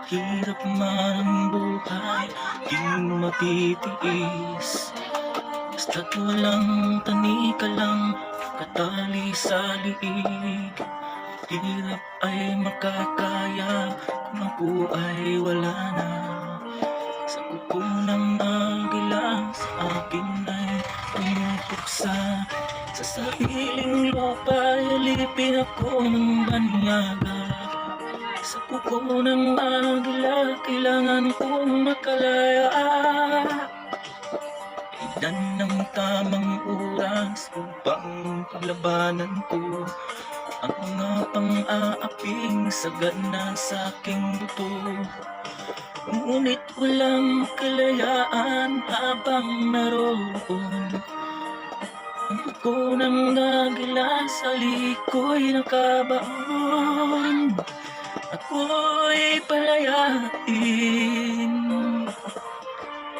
Hirap man ang buhay, di mo matitiis. Basta't walang tanika lang, katali sa liig. Hirap ay makakaya kung ang buhay wala na. Sa kuko ng agila, sa akin ay pinupuksa. Sa sariling lupa, ilipin ako ng banyaga. Sa kuko ng agila, kailangan kong makalaya. Ilan ng tamang oras upang paglabanan ko ang mga pang-aaping sagana sa aking buto. Ngunit walang kalayaan habang naroon. Ang buko ng agila sa liko'y nakabaon. Ako'y palayain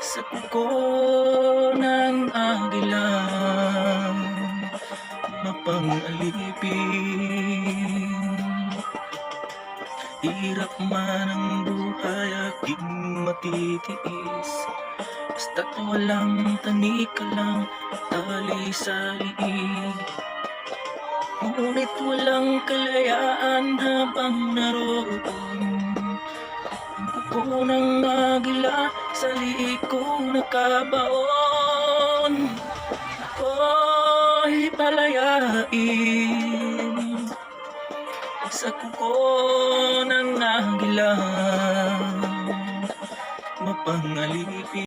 sa kuko ng agila, mapang-alipin. Hirap man ang buhay, aking matitiis. Basta't walang tanika lang, tali sa liig. Ngunit walang kalayaan habang naroon. Ang kuko ng agila sa liig ko nakabaon. Ako'y palayain sa kuko ng agila, mapang-alipin.